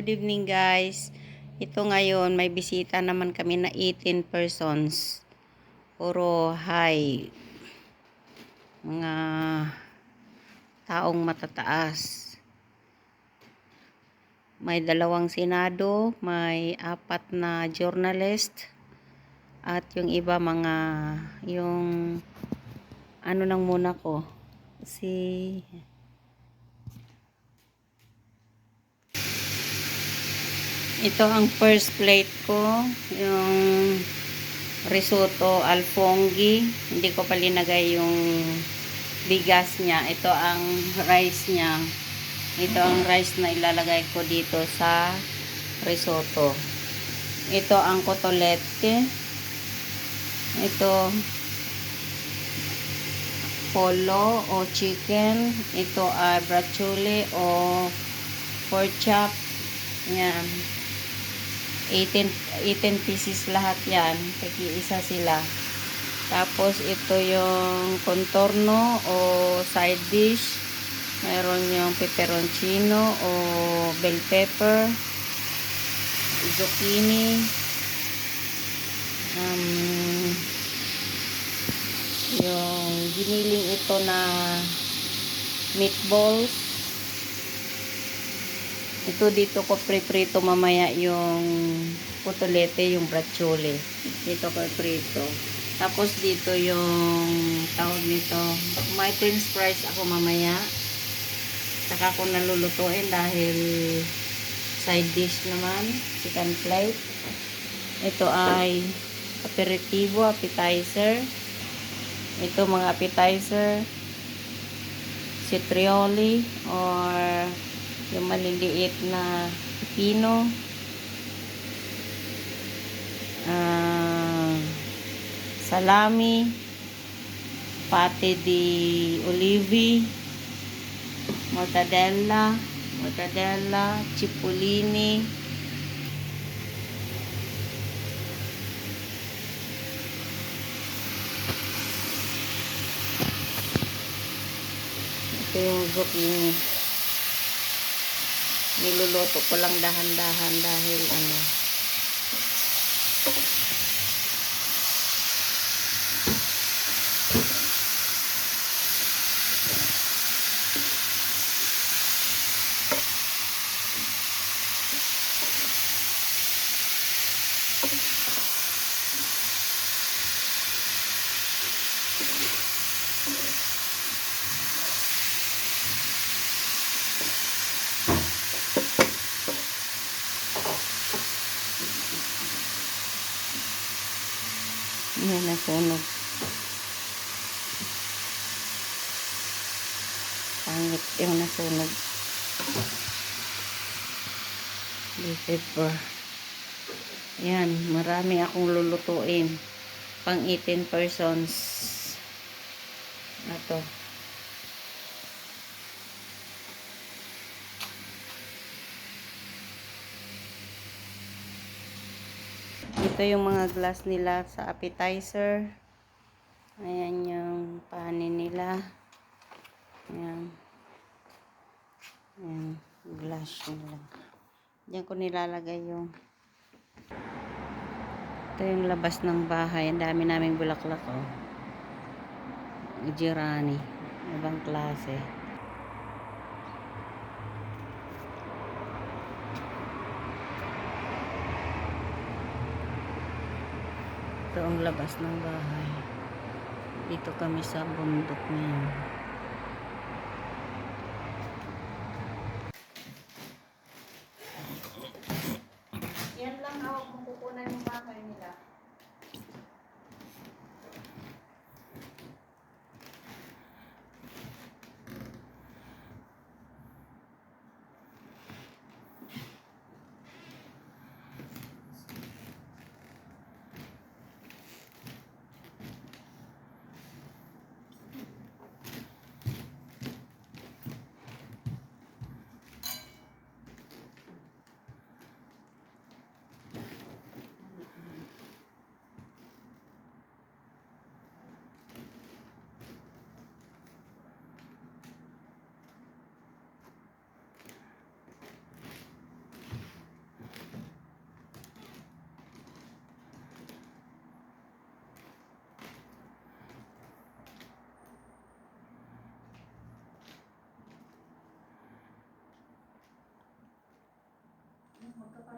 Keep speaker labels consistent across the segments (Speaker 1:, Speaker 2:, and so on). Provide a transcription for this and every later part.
Speaker 1: Good evening guys. Ito ngayon may bisita naman kami na 18 persons. Puro high. Mga taong matataas. May 2 senado, may 4 na journalist, at yung iba mga yung ano nang muna ko. Ito ang first plate ko, yung risotto alfongi. Hindi ko pa linagay yung bigas niya. Ito ang rice niya. Ito ang rice na ilalagay ko dito sa risotto. Ito ang cotolette. Ito polo o chicken. Ito ay bracciole o pork chop. Yan. 18 pieces lahat yan. Tagi-isa sila. Tapos ito yung contorno o side dish. Meron yung peperoncino o bell pepper, zucchini, yung giniling ito na meatballs. Ito dito ko pre-prito mamaya yung cotolette, yung bracciole. Dito ko prito. Tapos dito yung tawag nito, may french fries ako mamaya. Saka ko nalulutuin dahil side dish naman, second plate. Ito ay aperitivo, appetizer. Ito mga appetizer, citrioli or yung maliliit na pipino, salami, pate di olivi, mortadella, cipollini, ito yung zucchini. Niluluto ko lang dahan-dahan dahil yan nasunog. Pangit yung nasunog. Bell pepper. Yan, marami akong lulutuin. Pang 18 persons. Ito. Ito yung mga glass nila sa appetizer. Ayan yung panin nila. Ayan. Ayan. Glass nila. Diyan ko nilalagay yung ito yung labas ng bahay. Ang dami naming bulaklak, oh. Girani. Ibang klase. Ito ang labas ng bahay. Dito kami sa bundok ngayon. Yan lang hawak mong kukunan yung bahay nila.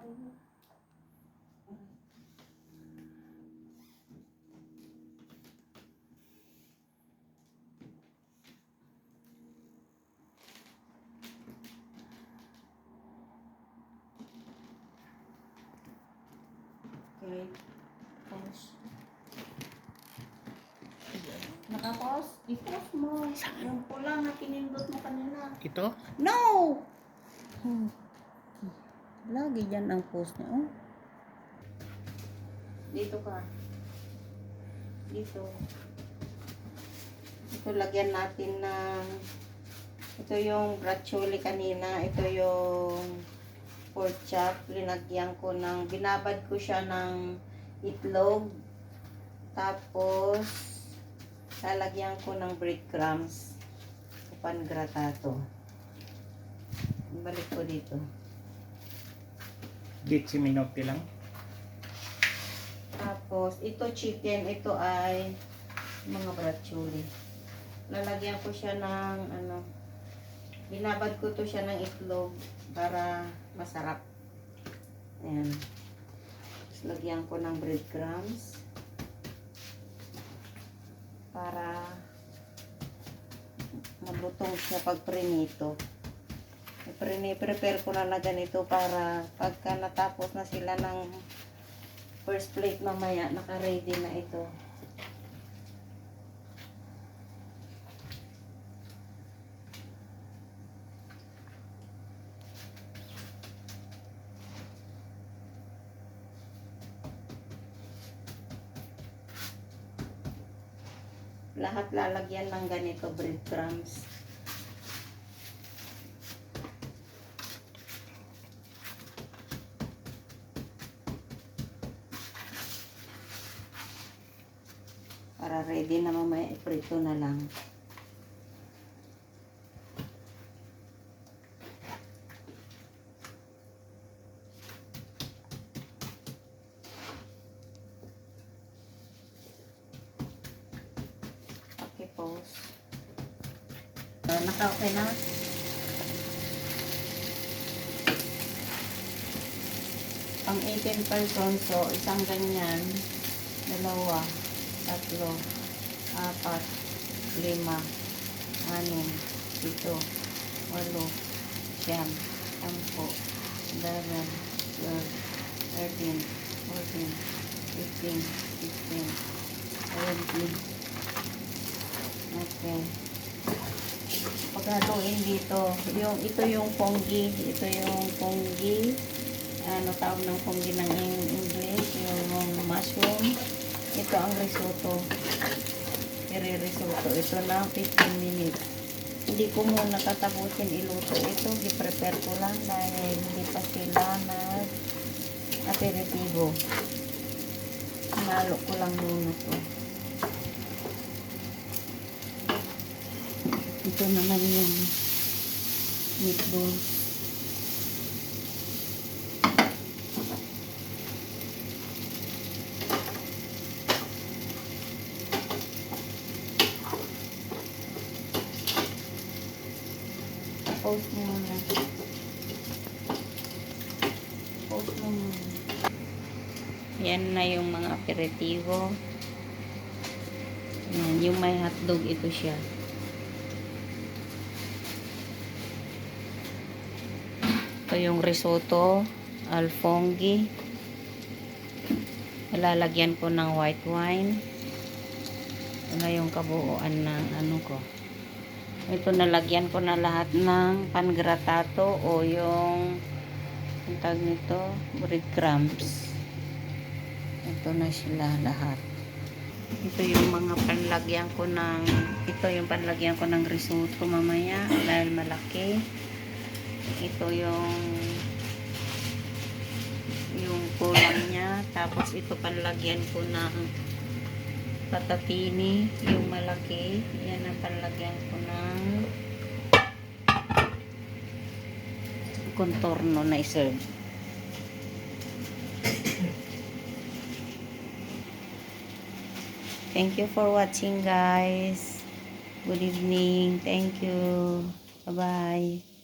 Speaker 1: Okay. Pause. Naka-pause? I-pause mo. Yung pula na pinindot mo kanina.
Speaker 2: Ito?
Speaker 1: No! Lagi dyan ang pause niya. Oh. Dito ka. Dito. Ito lagyan natin ng ito yung braccioli kanina. Ito yung pork chop. Linagyan ko ng binabad ko siya ng itlog. Tapos lalagyan ko ng breadcrumbs. Pangratado. Balik ko dito.
Speaker 2: 10 minuti lang.
Speaker 1: Tapos, ito chicken, ito ay mga braccioli. Lalagyan ko siya ng, binabad ko to siya ng itlog para masarap. Ayan. Tapos, lagyan ko ng breadcrumbs para malutong siya pag prinito. Prepare ko na na ganito para pagka natapos na sila ng first plate mamaya, naka-ready na ito. Lahat lalagyan ng ganito breadcrumbs. Para ready na mamaya, iprito na lang. Okay, pause. Naka-okay na? Pang 18 persons, so isang ganyan, dalawa, 3, 4, 5, 6, 7, 8, 9, 10, 11, 12, 13, 14, 15, 16, 17. Okay. Paghaluin dito, ito yung ponggi, ano tawag ng ponggi ng English, yung mushroom. Ito ang risotto. Risotto. Ito na 15 minutes. Hindi ko muna tatapusin iluto ito. I-prepare ko lang dahil hindi pa sila nag-aperitivo. Hinalo ko lang muna to. Ito naman yung meatballs. Post mo muna. Post mo muna. Yan na yung mga aperitivo. Yan, yung may hotdog, ito siya. Ito yung risotto, alfonghi. Lalagyan ko ng white wine. Ito na yung kabuuan ng ano ko. Ito nalagyan ko na lahat ng pangratado o yung tag nito, breadcrumbs. Ito na sila lahat. Ito yung mga panlagyan ko ng risotto mamaya dahil malaki. Ito yung kulang niya. Tapos ito panlagyan ko ng patatini, yung malaki. Yan ang panlagyan ko ng contorno na iserve. Thank you for watching, guys. Good evening. Thank you. Bye-bye.